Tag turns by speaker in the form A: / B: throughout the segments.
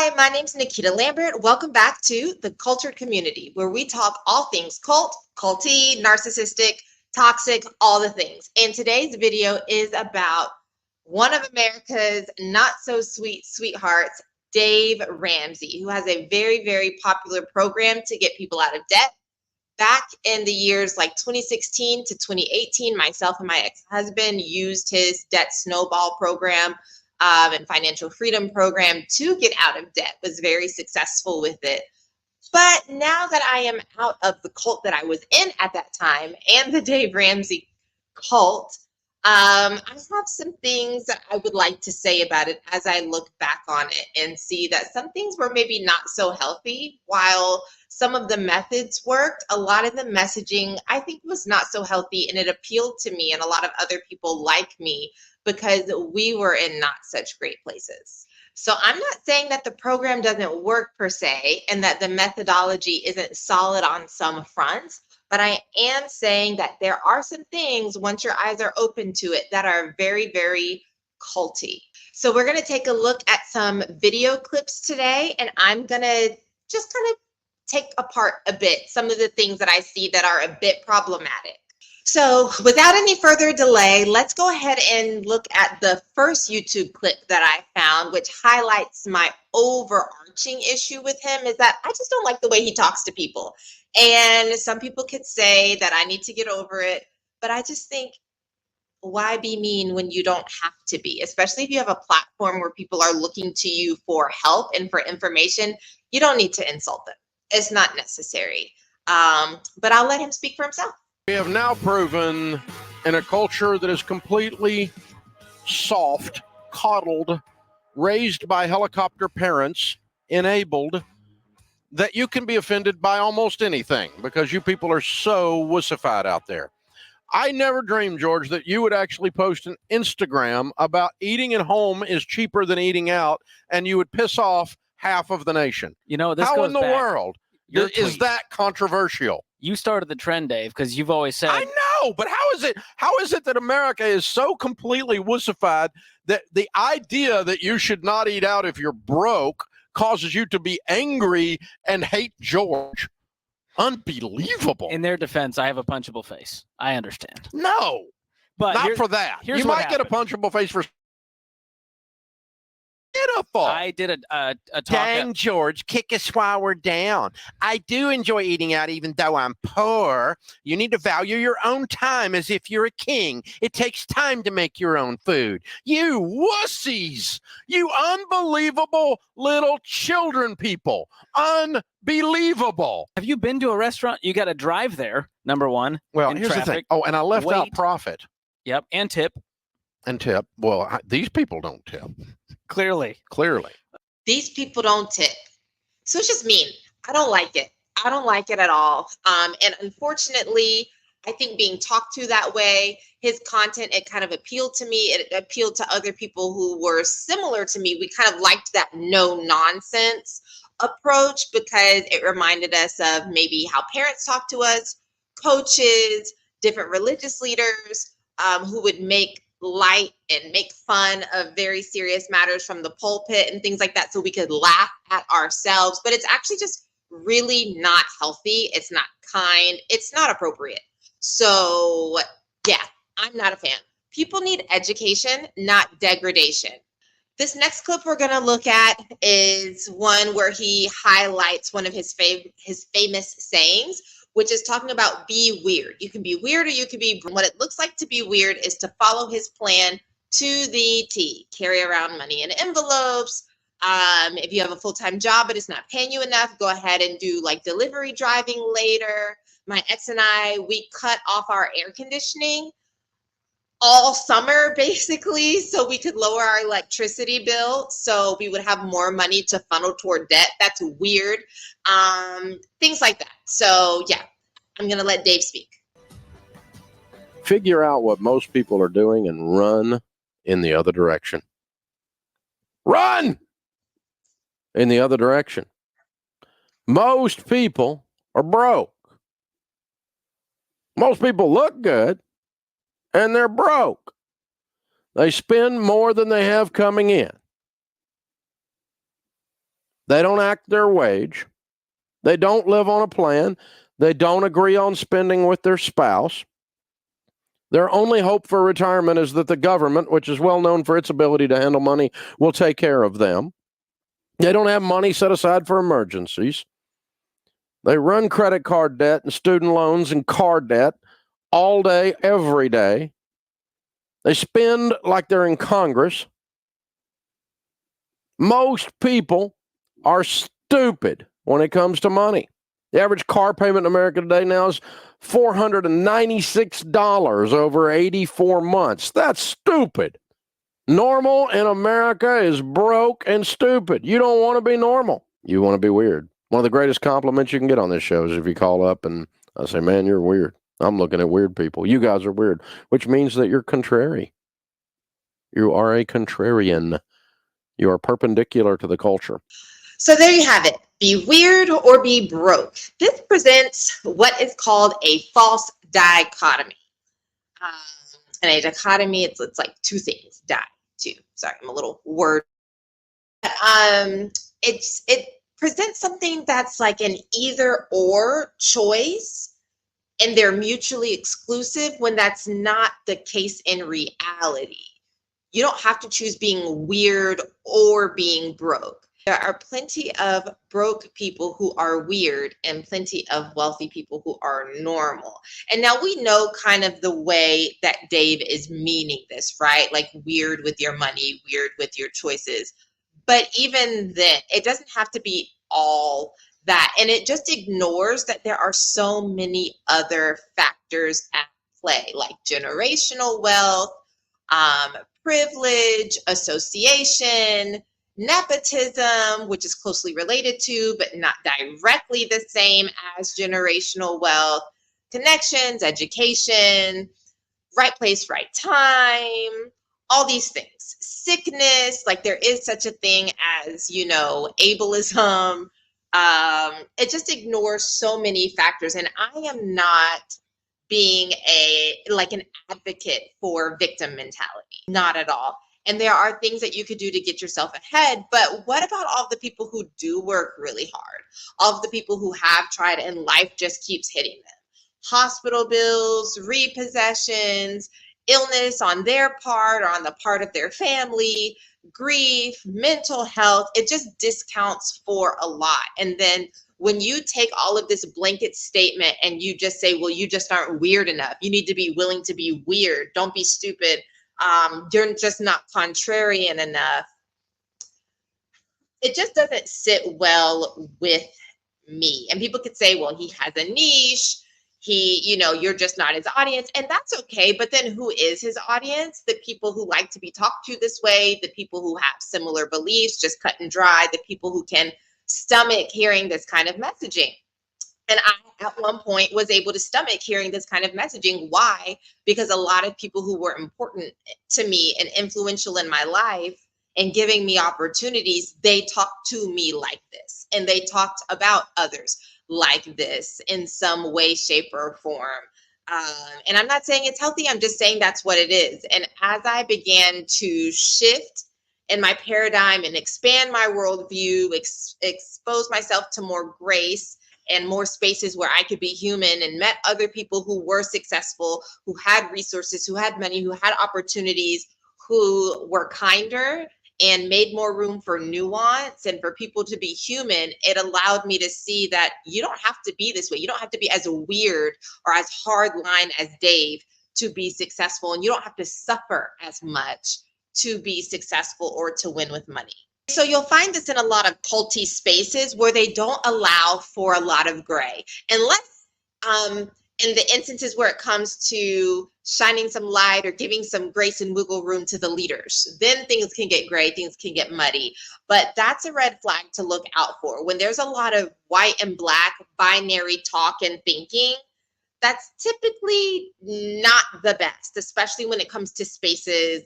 A: Hi, my name's Nikita Lambert. Welcome back to the Cultured Community, where we talk all things cult, culty, narcissistic, toxic, all the things. And today's video is about one of America's not so sweet sweethearts, Dave Ramsey, who has a very, very popular program to get people out of debt. Back in the years like 2016 to 2018, myself and my ex-husband used his debt snowball program and financial freedom program to get out of debt, was very successful with it. But now that I am out of the cult that I was in at that time and the Dave Ramsey cult, I have some things that I would like to say about it as I look back on it and see that some things were maybe not so healthy. While some of the methods worked, a lot of the messaging I think was not so healthy, and it appealed to me and a lot of other people like me because we were in not such great places. So I'm not saying that the program doesn't work per se and that the methodology isn't solid on some fronts, but I am saying that there are some things, once your eyes are open to it, that are very, very culty. So we're going to take a look at some video clips today, and I'm going to just kind of take apart a bit some of the things that I see that are a bit problematic. So without any further delay, let's go ahead and look at the first YouTube clip that I found, which highlights my overarching issue with him is that I just don't like the way he talks to people. And some people could say that I need to get over it, but I just think, why be mean when you don't have to be, especially if you have a platform where people are looking to you for help and for information. You don't need to insult them. It's not necessary. But I'll let him speak for himself.
B: We have now proven in a culture that is completely soft, coddled, raised by helicopter parents, enabled, that you can be offended by almost anything because you people are so wussified out there. I never dreamed, George, that you would actually post an Instagram about eating at home is cheaper than eating out, and you would piss off half of the nation.
C: You know, this
B: How
C: goes
B: in the
C: back.
B: world
C: Your
B: is
C: tweet.
B: that controversial?
C: You started the trend, Dave, because you've always said.
B: I know, but how is it that America is so completely wussified that the idea that you should not eat out if you're broke causes you to be angry and hate George? Unbelievable.
C: In their defense, I have a punchable face. I understand.
B: No,
C: But
B: not for that.
C: here's
B: You
C: what
B: might get a punchable face for pitiful.
C: I did a talk.
B: Dang, George, kick us while we're down. I do enjoy eating out even though I'm poor. You need to value your own time as if you're a king. It takes time to make your own food. You wussies. You unbelievable little children people. Unbelievable.
C: Have you been to a restaurant? You got to drive there, number one.
B: Well,
C: in
B: here's the thing.
C: traffic.
B: Oh, and I left out
C: Wait.
B: profit
C: Yep, and tip.
B: and tip. Well, these people don't tip.
C: Clearly.
A: These people don't tip. So it's just mean. I don't like it. I don't like it at all. And unfortunately, I think being talked to that way, his content, it kind of appealed to me. It appealed to other people who were similar to me. We kind of liked that no nonsense approach because it reminded us of maybe how parents talk to us, coaches, different religious leaders who would make light and make fun of very serious matters from the pulpit and things like that so we could laugh at ourselves. But it's actually just really not healthy. It's not kind. It's not appropriate. So yeah, I'm not a fan. People need education, not degradation. This next clip we're going to look at is one where he highlights one of his famous sayings, which is talking about be weird. You can be weird or you can be. What it looks like to be weird is to follow his plan to the T. Carry around money in envelopes. If you have a full-time job but it's not paying you enough, go ahead and do like delivery driving later. My ex and I, we cut off our air conditioning all summer basically so we could lower our electricity bill so we would have more money to funnel toward debt. That's weird. Things like that. So yeah, I'm gonna let Dave speak.
B: Figure out what most people are doing and run in the other direction. Run in the other direction. Most people are broke. Most people look good and they're broke. They spend more than they have coming in. They don't act their wage. They don't live on a plan. They don't agree on spending with their spouse. Their only hope for retirement is that the government, which is well known for its ability to handle money, will take care of them. They don't have money set aside for emergencies. They run credit card debt and student loans and car debt all day, every day. They spend like they're in Congress. Most people are stupid when it comes to money. The average car payment in America today now is $496 over 84 months. That's stupid. Normal in America is broke and stupid. You don't want to be normal. You want to be weird. One of the greatest compliments you can get on this show is if you call up and I say, man, you're weird. I'm looking at weird people. You guys are weird, which means that you're contrary. You are a contrarian. You are perpendicular to the culture.
A: So there you have it. Be weird or be broke. This presents what is called a false dichotomy. And a dichotomy, it's like two things. Sorry, I'm a little word. It presents something that's like an either or choice, and they're mutually exclusive when that's not the case in reality. You don't have to choose being weird or being broke. There are plenty of broke people who are weird and plenty of wealthy people who are normal. And now we know kind of the way that Dave is meaning this, right? Like weird with your money, weird with your choices. But even then, it doesn't have to be all that. And it just ignores that there are so many other factors at play, like generational wealth, privilege, association, nepotism, which is closely related to, but not directly the same as generational wealth, connections, education, right place, right time, all these things. Sickness, like there is such a thing as, ableism. It just ignores so many factors. And I am not being an advocate for victim mentality, not at all. And there are things that you could do to get yourself ahead, but what about all the people who do work really hard? All of the people who have tried and life just keeps hitting them? Hospital bills, repossessions, illness on their part or on the part of their family, grief, mental health, it just discounts for a lot. And then when you take all of this blanket statement and you just say, well, you just aren't weird enough. You need to be willing to be weird. Don't be stupid. You're just not contrarian enough. It just doesn't sit well with me. And people could say, well, he has a niche. You're just not his audience. And that's okay. But then who is his audience? The people who like to be talked to this way, the people who have similar beliefs, just cut and dry, the people who can stomach hearing this kind of messaging. And I, at one point, was able to stomach hearing this kind of messaging. Why? Because a lot of people who were important to me and influential in my life and giving me opportunities, they talked to me like this. And they talked about others like this in some way, shape, or form. And I'm not saying it's healthy. I'm just saying that's what it is. And as I began to shift in my paradigm and expand my worldview, expose myself to more grace and more spaces where I could be human, and met other people who were successful, who had resources, who had money, who had opportunities, who were kinder and made more room for nuance and for people to be human, it allowed me to see that you don't have to be this way. You don't have to be as weird or as hardline as Dave to be successful, and you don't have to suffer as much to be successful or to win with money. So you'll find this in a lot of culty spaces where they don't allow for a lot of gray, unless in the instances where it comes to shining some light or giving some grace and wiggle room to the leaders. Then things can get gray, things can get muddy. But that's a red flag to look out for. When there's a lot of white and black binary talk and thinking, that's typically not the best, especially when it comes to spaces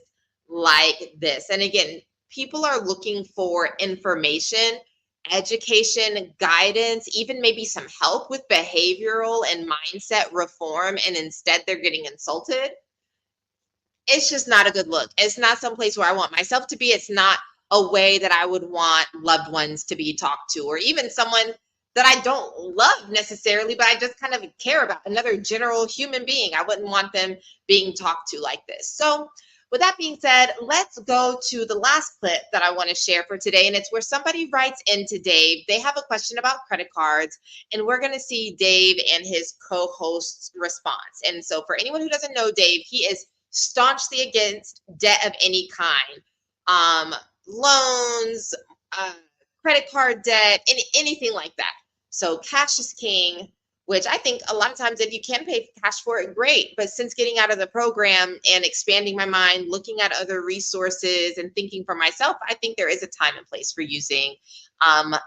A: like this. And again, people are looking for information, education, guidance, even maybe some help with behavioral and mindset reform, and instead they're getting insulted. It's just not a good look. It's not some place where I want myself to be. It's not a way that I would want loved ones to be talked to, or even someone that I don't love necessarily, but I just kind of care about, another general human being. I wouldn't want them being talked to like this. So with that being said, let's go to the last clip that I want to share for today. And it's where somebody writes into Dave. They have a question about credit cards, and we're going to see Dave and his co-host's response. And so for anyone who doesn't know Dave, he is staunchly against debt of any kind. Loans, credit card debt, anything like that. So cash is king, which I think a lot of times if you can pay cash for it, great. But since getting out of the program and expanding my mind, looking at other resources and thinking for myself, I think there is a time and place for using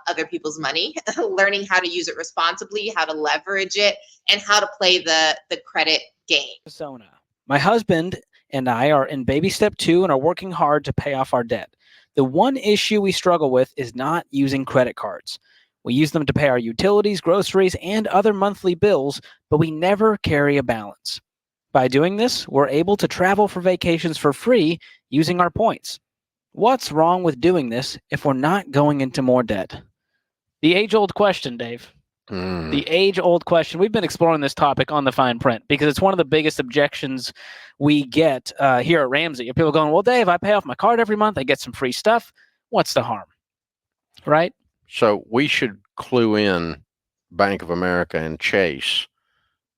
A: other people's money, learning how to use it responsibly, how to leverage it, and how to play the credit game.
C: Persona. My husband and I are in baby step 2 and are working hard to pay off our debt. The one issue we struggle with is not using credit cards. We use them to pay our utilities, groceries, and other monthly bills, but we never carry a balance. By doing this, we're able to travel for vacations for free using our points. What's wrong with doing this if we're not going into more debt? The age-old question, Dave. The age-old question. We've been exploring this topic on the fine print because it's one of the biggest objections we get here at Ramsey. People going, well, Dave, I pay off my card every month. I get some free stuff. What's the harm? Right?
B: So we should clue in Bank of America and Chase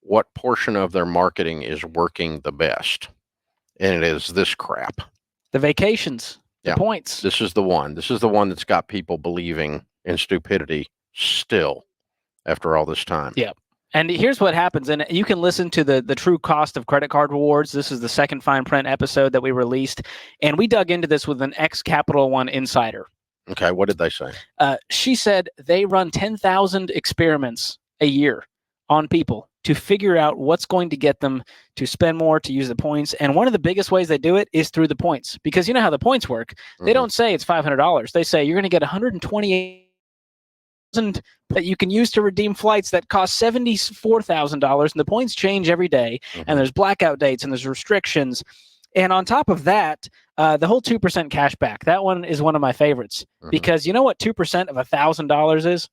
B: what portion of their marketing is working the best. And it is this crap.
C: The vacations, the points.
B: This is the one. This is the one that's got people believing in stupidity still after all this time.
C: Yeah. And here's what happens. And you can listen to the true cost of credit card rewards. This is the second fine print episode that we released. And we dug into this with an ex-Capital One insider.
B: Okay, what did they say?
C: She said they run 10,000 experiments a year on people to figure out what's going to get them to spend more, to use the points. And one of the biggest ways they do it is through the points. Because you know how the points work. They don't say it's $500. They say you're going to get $128,000 that you can use to redeem flights that cost $74,000. And the points change every day. And there's blackout dates and there's restrictions. And on top of that, the whole 2% cash back, that one is one of my favorites because you know what 2% of $1,000 is?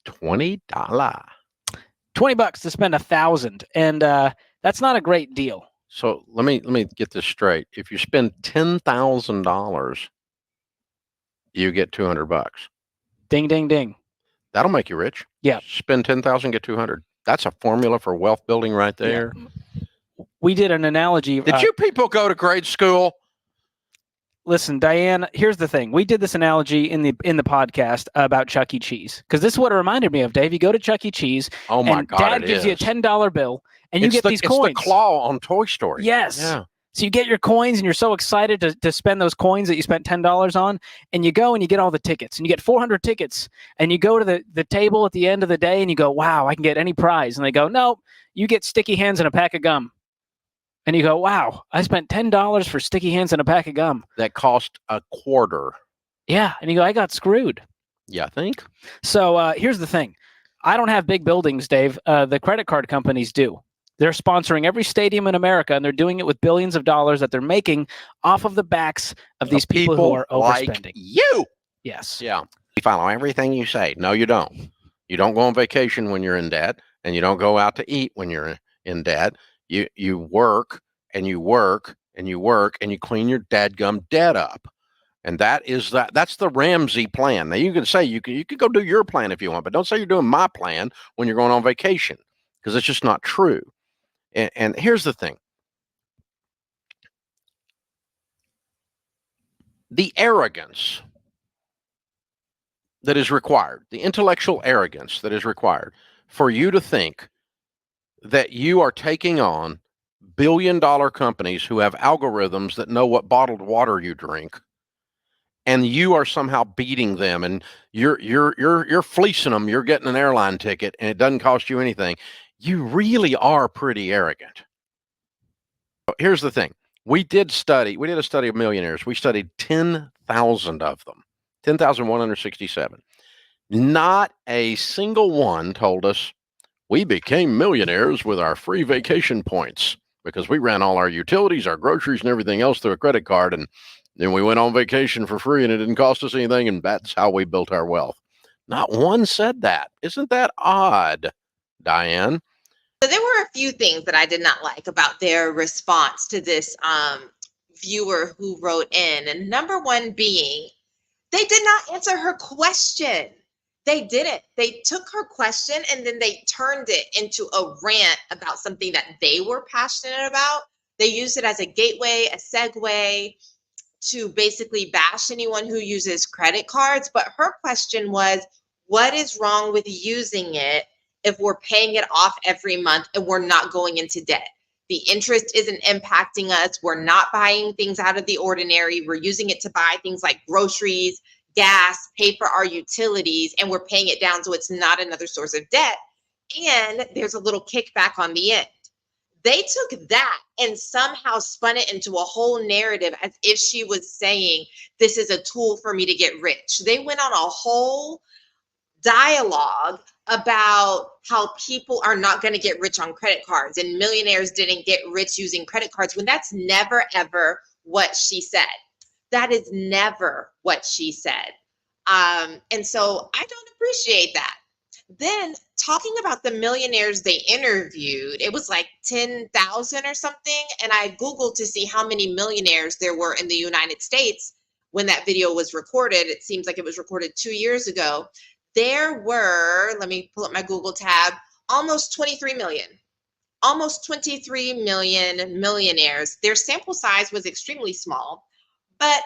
B: $20.
C: $20 to spend 1,000, and that's not a great deal.
B: So let me get this straight. If you spend $10,000, you get $200.
C: Ding, ding, ding.
B: That'll make you rich.
C: Yeah.
B: Spend 10,000, get 200. That's a formula for wealth building right there.
C: Yeah. We did an analogy.
B: Did you people go to grade school?
C: Listen, Diane, here's the thing. We did this analogy in the podcast about Chuck E. Cheese because this is what it reminded me of, Dave. You go to Chuck E. Cheese, and Dad gives you a $10 bill, and you get these coins.
B: It's the claw on Toy Story.
C: Yes.
B: Yeah.
C: So you get your coins, and you're so excited to spend those coins that you spent $10 on, and you go and you get all the tickets, and you get 400 tickets, and you go to the table at the end of the day, and you go, wow, I can get any prize. And they go, no, you get sticky hands and a pack of gum. And you go, wow, I spent $10 for sticky hands and a pack of gum.
B: That cost $0.25.
C: Yeah. And you go, I got screwed.
B: Yeah, I think.
C: So here's the thing. I don't have big buildings, Dave. The credit card companies do. They're sponsoring every stadium in America, and they're doing it with billions of dollars that they're making off of the backs of these people who are overspending.
B: Like you.
C: Yes.
B: Yeah. You follow everything you say. No, you don't. You don't go on vacation when you're in debt, and you don't go out to eat when you're in debt. You work and you work and you work and you clean your dadgum debt up. And that's the Ramsey plan. Now you can say you could go do your plan if you want, but don't say you're doing my plan when you're going on vacation, because it's just not true. And here's the thing. The arrogance that is required, the intellectual arrogance that is required for you to think that you are taking on billion-dollar companies who have algorithms that know what bottled water you drink, and you are somehow beating them, and you're fleecing them. You're getting an airline ticket, and it doesn't cost you anything. You really are pretty arrogant. Here's the thing: we did a study of millionaires. We studied 10,000 of them, 10,167. Not a single one told us, we became millionaires with our free vacation points because we ran all our utilities, our groceries, and everything else through a credit card, and And we went on vacation for free and it didn't cost us anything. And that's how we built our wealth. Not one said that. Isn't that odd, Diane?
A: So there were a few things that I did not like about their response to this viewer who wrote in. And number one being, they did not answer her question. They didn't. They took her question and then they turned it into a rant about something that they were passionate about. They used it as a gateway, a segue to basically bash anyone who uses credit cards. But her question was, what is wrong with using it if we're paying it off every month and we're not going into debt? The interest isn't impacting us. We're not buying things out of the ordinary. We're using it to buy things like groceries, gas, pay for our utilities, and we're paying it down so it's not another source of debt. And there's a little kickback on the end. They took that and somehow spun it into a whole narrative as if she was saying, this is a tool for me to get rich. They went on a whole dialogue about how people are not going to get rich on credit cards and millionaires didn't get rich using credit cards, when that's never, ever what she said. That is never what she said. And so I don't appreciate that. Then talking about the millionaires they interviewed, it was like 10,000 or something. And I Googled to see how many millionaires there were in the United States when that video was recorded. It seems like it was recorded 2 years ago. There were, let me pull up my Google tab, almost 23 million. Almost 23 million millionaires. Their sample size was extremely small, but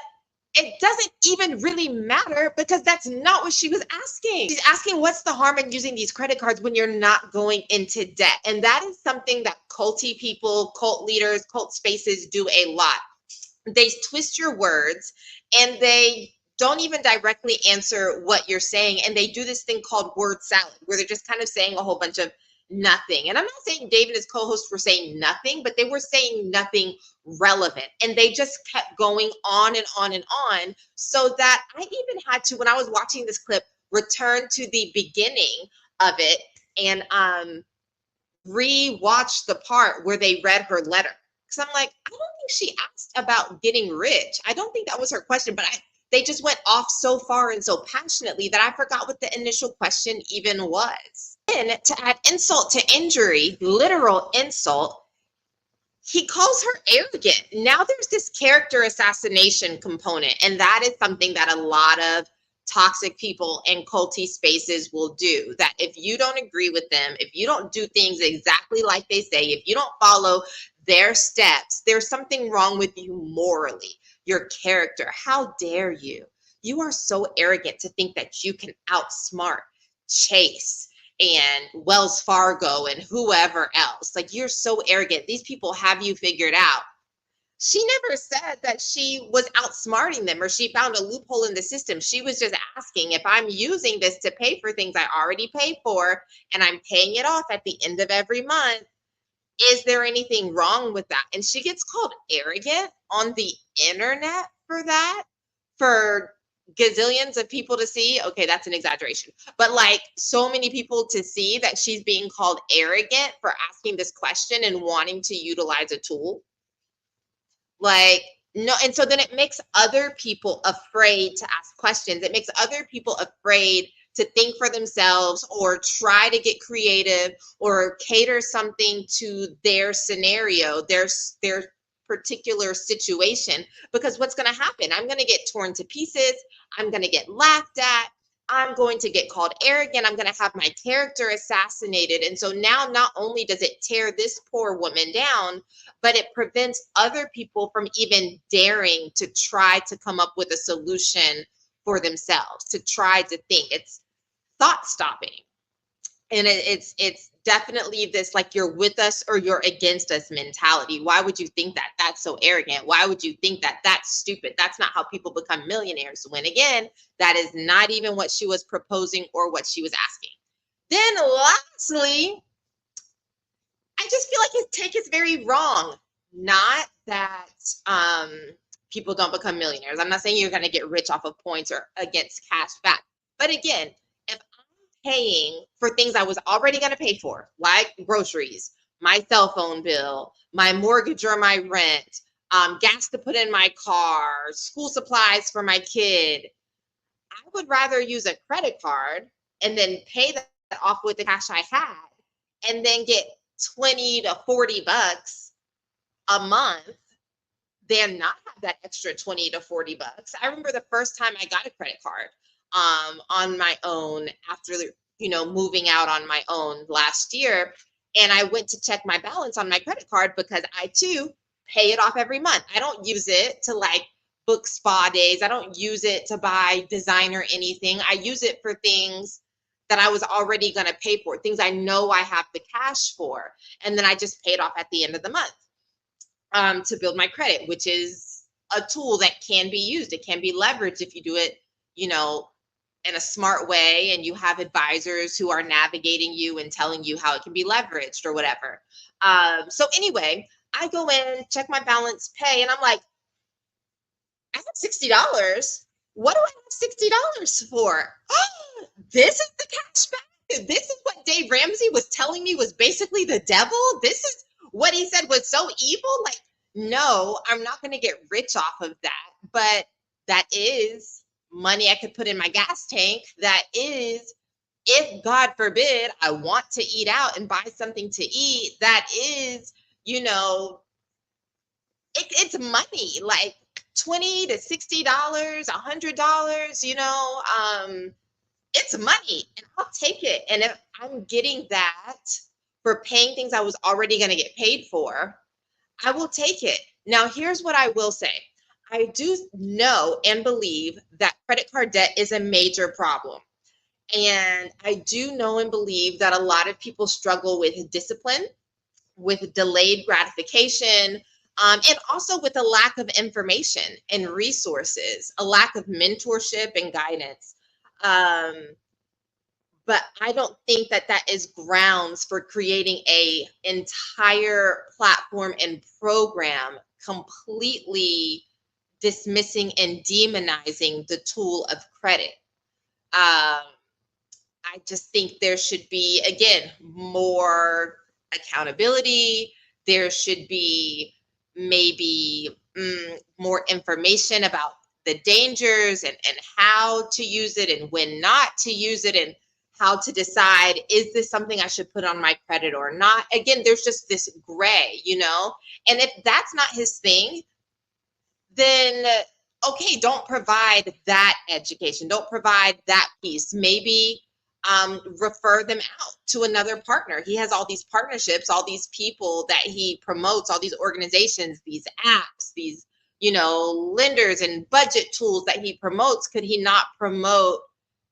A: it doesn't even really matter because that's not what she was asking. She's asking, what's the harm in using these credit cards when you're not going into debt? And that is something that culty people, cult leaders, cult spaces do a lot. They twist your words and they don't even directly answer what you're saying. And they do this thing called word salad, where they're just kind of saying a whole bunch of nothing. And I'm not saying Dave and his co-hosts were saying nothing, but they were saying nothing relevant. And they just kept going on and on and on, so that I even had to, when I was watching this clip, return to the beginning of it and re-watch the part where they read her letter. Because I'm like, I don't think she asked about getting rich. I don't think that was her question, but they just went off so far and so passionately that I forgot what the initial question even was. Then, to add insult to injury, literal insult, he calls her arrogant. Now there's this character assassination component, and that is something that a lot of toxic people and culty spaces will do. That if you don't agree with them, if you don't do things exactly like they say, if you don't follow their steps, there's something wrong with you morally, your character. How dare you? You are so arrogant to think that you can outsmart Chase and Wells Fargo and whoever else. Like, you're so arrogant. These people have you figured out. She never said that she was outsmarting them or she found a loophole in the system. She was just asking, if I'm using this to pay for things I already pay for and I'm paying it off at the end of every month, is there anything wrong with that? And she gets called arrogant on the internet for that, for gazillions of people to see. Okay, that's an exaggeration, but like so many people to see that she's being called arrogant for asking this question and wanting to utilize a tool. Like, no. And so then it makes other people afraid to ask questions. It makes other people afraid to think for themselves or try to get creative or cater something to their scenario, their particular situation. Because what's going to happen? I'm going to get torn to pieces. I'm going to get laughed at. I'm going to get called arrogant. I'm going to have my character assassinated. And so now not only does it tear this poor woman down, but it prevents other people from even daring to try to come up with a solution for themselves, to try to think. It's thought stopping. And it's definitely this, like, you're with us or you're against us mentality. Why would you think that? That's so arrogant. Why would you think that? That's stupid. That's not how people become millionaires. When again, that is not even what she was proposing or what she was asking. Then lastly, I just feel like his take is very wrong. Not that people don't become millionaires. I'm not saying you're going to get rich off of points or against cash back. But again, if I'm paying for things I was already going to pay for, like groceries, my cell phone bill, my mortgage or my rent, gas to put in my car, school supplies for my kid. I would rather use a credit card and then pay that off with the cash I had and then get 20 to 40 bucks a month than not have that extra 20 to 40 bucks. I remember the first time I got a credit card on my own after, moving out on my own last year. And I went to check my balance on my credit card because I too pay it off every month. I don't use it to like book spa days. I don't use it to buy designer anything. I use it for things that I was already going to pay for, things I know I have the cash for. And then I just pay it off at the end of the month to build my credit, which is a tool that can be used. It can be leveraged if you do it, in a smart way and you have advisors who are navigating you and telling you how it can be leveraged or whatever. So anyway, I go in, check my balance, pay, and I'm like, I have $60. What do I have $60 for? Oh, this is the cash back. This is what Dave Ramsey was telling me was basically the devil. This is what he said was so evil. Like, no, I'm not going to get rich off of that. But that is money I could put in my gas tank. That is, if God forbid, I want to eat out and buy something to eat, that is, it's money. Like, $20 to $60, $100, it's money and I'll take it. And if I'm getting that for paying things I was already going to get paid for, I will take it. Now, here's what I will say. I do know and believe that credit card debt is a major problem. And I do know and believe that a lot of people struggle with discipline, with delayed gratification, and also with a lack of information and resources, a lack of mentorship and guidance. But I don't think that that is grounds for creating a entire platform and program completely dismissing and demonizing the tool of credit. I just think there should be, again, more accountability. There should be maybe more information about the dangers and how to use it and when not to use it and how to decide, is this something I should put on my credit or not? Again, there's just this gray, And if that's not his thing, then okay, don't provide that education. Don't provide that piece. Maybe refer them out to another partner. He has all these partnerships, all these people that he promotes, all these organizations, these apps, these, lenders and budget tools that he promotes. Could he not promote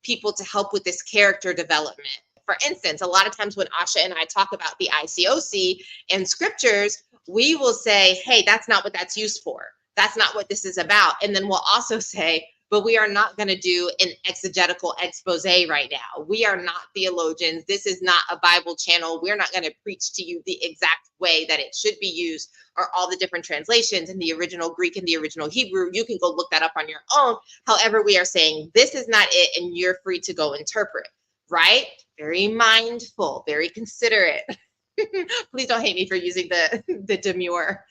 A: people to help with this character development? For instance, a lot of times when Asha and I talk about the ICOC in scriptures, we will say, hey, that's not what that's used for. That's not what this is about. And then we'll also say, but we are not going to do an exegetical expose right now. We are not theologians. This is not a Bible channel. We're not going to preach to you the exact way that it should be used or all the different translations in the original Greek and the original Hebrew. You can go look that up on your own. However, we are saying this is not it, and you're free to go interpret, right? Very mindful, very considerate. Please don't hate me for using the demure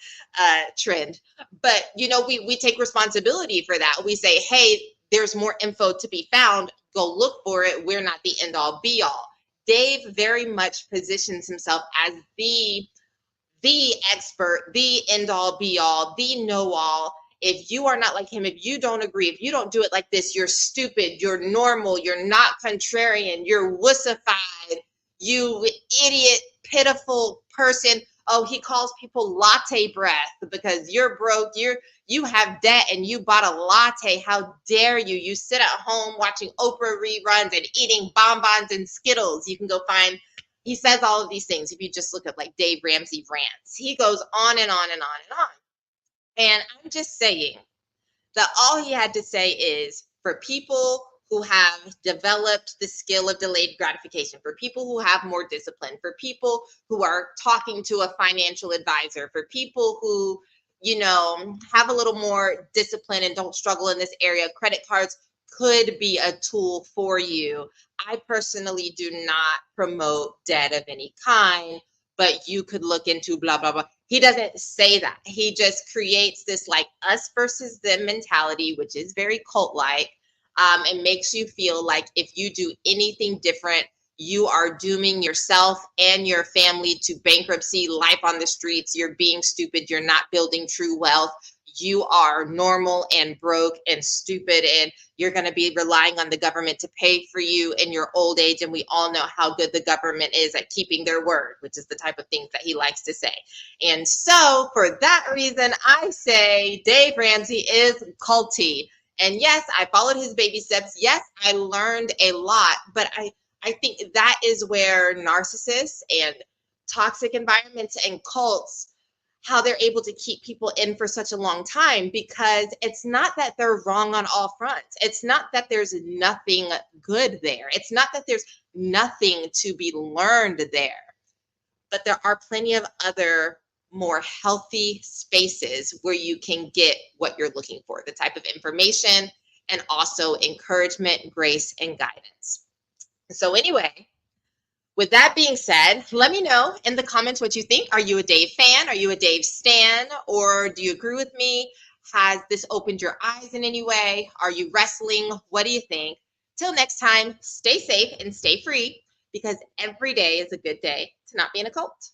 A: trend. But, we take responsibility for that. We say, hey, there's more info to be found. Go look for it. We're not the end all be all. Dave very much positions himself as the expert, the end all be all, the know all. If you are not like him, if you don't agree, if you don't do it like this, you're stupid, you're normal, you're not contrarian, you're wussified, you idiot, pitiful person. Oh, he calls people latte breath because you're broke, you have debt and you bought a latte. How dare you? You sit at home watching Oprah reruns and eating bonbons and Skittles. You can go find, he says all of these things. If you just look at like Dave Ramsey rants, he goes on and on and on and on. And I'm just saying that all he had to say is, for people who have developed the skill of delayed gratification, for people who have more discipline, for people who are talking to a financial advisor, for people who, have a little more discipline and don't struggle in this area, credit cards could be a tool for you. I personally do not promote debt of any kind, but you could look into blah, blah, blah. He doesn't say that. He just creates this like us versus them mentality, which is very cult-like, and makes you feel like if you do anything different, you are dooming yourself and your family to bankruptcy, life on the streets. You're being stupid. You're not building true wealth. You are normal and broke and stupid, and you're going to be relying on the government to pay for you in your old age. And we all know how good the government is at keeping their word, which is the type of things that he likes to say. And so for that reason, I say Dave Ramsey is culty. And yes, I followed his baby steps. Yes, I learned a lot, but I think that is where narcissists and toxic environments and cults, how they're able to keep people in for such a long time, because it's not that they're wrong on all fronts. It's not that there's nothing good there. It's not that there's nothing to be learned there, but there are plenty of other more healthy spaces where you can get what you're looking for, the type of information and also encouragement, grace, and guidance. So anyway, with that being said, let me know in the comments what you think. Are you a Dave fan? Are you a Dave stan? Or do you agree with me? Has this opened your eyes in any way? Are you wrestling? What do you think? Till next time, stay safe and stay free, because every day is a good day to not be in a cult.